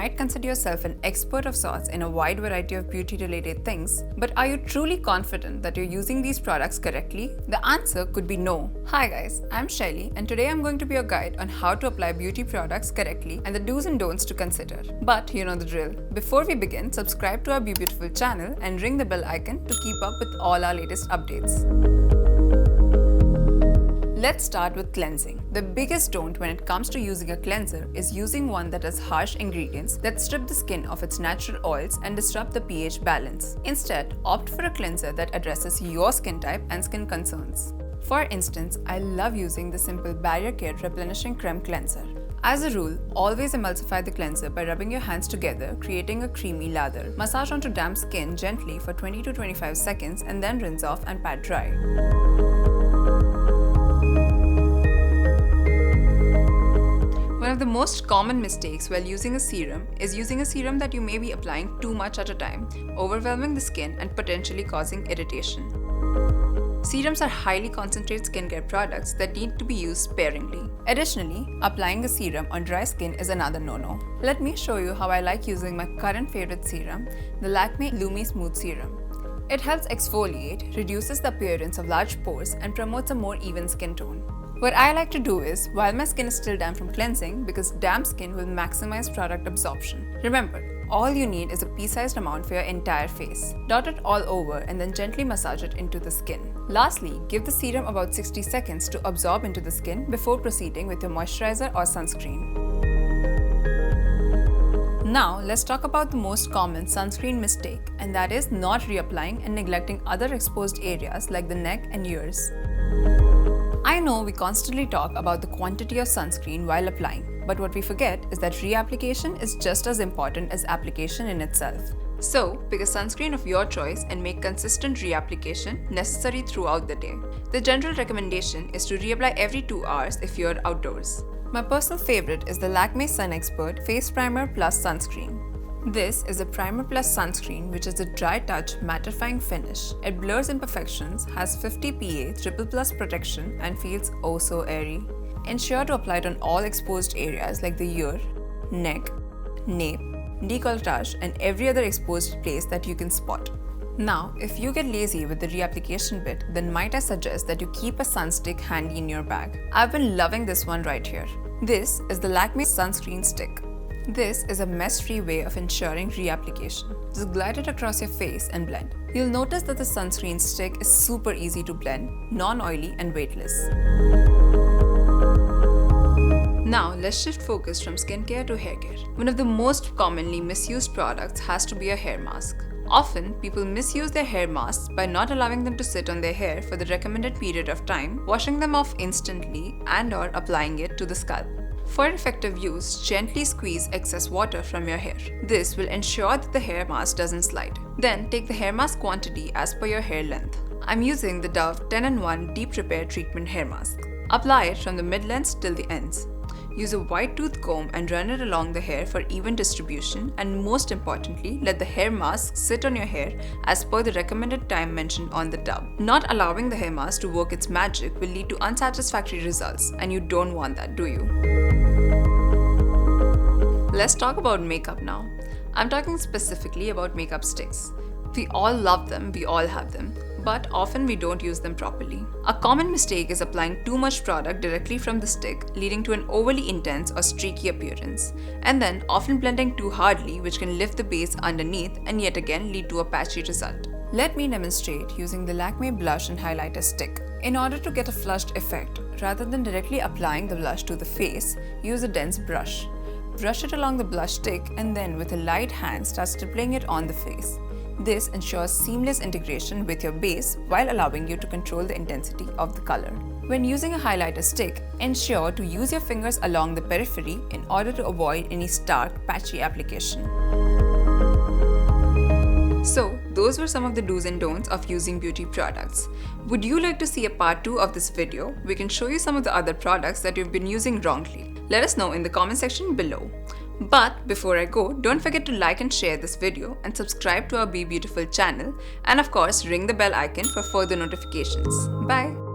might consider yourself an expert of sorts in a wide variety of beauty-related things, but are you truly confident that you're using these products correctly? The answer could be no. Hi guys, I'm Shaili, and today I'm going to be your guide on how to apply beauty products correctly and the do's and don'ts to consider. But you know the drill. Before we begin, subscribe to our BeBeautiful channel and ring the bell icon to keep up with all our latest updates. Let's start with cleansing. The biggest don't when it comes to using a cleanser is using one that has harsh ingredients that strip the skin of its natural oils and disrupt the pH balance. Instead, opt for a cleanser that addresses your skin type and skin concerns. For instance, I love using the simple Barrier Care Replenishing Creme Cleanser. As a rule, always emulsify the cleanser by rubbing your hands together, creating a creamy lather. Massage onto damp skin gently for 20 to 25 seconds and then rinse off and pat dry. One of the most common mistakes while using a serum is using a serum that you may be applying too much at a time, overwhelming the skin and potentially causing irritation. Serums are highly concentrated skincare products that need to be used sparingly. Additionally, applying a serum on dry skin is another no-no. Let me show you how I like using my current favorite serum, the Lakme Lumi Smooth Serum. It helps exfoliate, reduces the appearance of large pores, and promotes a more even skin tone. What I like to do is, while my skin is still damp from cleansing, because damp skin will maximize product absorption. Remember, all you need is a pea-sized amount for your entire face. Dot it all over and then gently massage it into the skin. Lastly, give the serum about 60 seconds to absorb into the skin before proceeding with your moisturizer or sunscreen. Now, let's talk about the most common sunscreen mistake, and that is not reapplying and neglecting other exposed areas like the neck and ears. I know we constantly talk about the quantity of sunscreen while applying, but what we forget is that reapplication is just as important as application in itself. So, pick a sunscreen of your choice and make consistent reapplication necessary throughout the day. The general recommendation is to reapply every 2 hours if you're outdoors. My personal favorite is the Lakme Sun Expert Face Primer Plus Sunscreen. This is a Primer Plus sunscreen which is a dry touch mattifying finish. It blurs imperfections, has 50 PA, triple plus protection and feels oh so airy. Ensure to apply it on all exposed areas like the ear, neck, nape, décolletage and every other exposed place that you can spot. Now, if you get lazy with the reapplication bit, then might I suggest that you keep a sunstick handy in your bag. I've been loving this one right here. This is the Lakme Sunscreen Stick. This is a mess-free way of ensuring reapplication. Just glide it across your face and blend. You'll notice that the sunscreen stick is super easy to blend, non-oily and weightless. Now, let's shift focus from skincare to haircare. One of the most commonly misused products has to be a hair mask. Often, people misuse their hair masks by not allowing them to sit on their hair for the recommended period of time, washing them off instantly and/or applying it to the scalp. For effective use, gently squeeze excess water from your hair. This will ensure that the hair mask doesn't slide. Then take the hair mask quantity as per your hair length. I'm using the Dove 10-in-1 Deep Repair Treatment Hair Mask. Apply it from the mid-lengths till the ends. Use a wide tooth comb and run it along the hair for even distribution, and most importantly, let the hair mask sit on your hair as per the recommended time mentioned on the tub. Not allowing the hair mask to work its magic will lead to unsatisfactory results, and you don't want that, do you? Let's talk about makeup now. I'm talking specifically about makeup sticks. We all love them, we all have them, but often we don't use them properly. A common mistake is applying too much product directly from the stick, leading to an overly intense or streaky appearance, and then often blending too hardly, which can lift the base underneath and yet again lead to a patchy result. Let me demonstrate using the Lakme Blush and Highlighter Stick. In order to get a flushed effect, rather than directly applying the blush to the face, use a dense brush. Brush it along the blush stick and then with a light hand start stippling it on the face. This ensures seamless integration with your base while allowing you to control the intensity of the color. When using a highlighter stick, ensure to use your fingers along the periphery in order to avoid any stark, patchy application. So, those were some of the do's and don'ts of using beauty products. Would you like to see a part 2 of this video? We can show you some of the other products that you've been using wrongly. Let us know in the comment section below. But before I go, don't forget to like and share this video and subscribe to our BeBeautiful channel, and of course ring the bell icon for further notifications. Bye!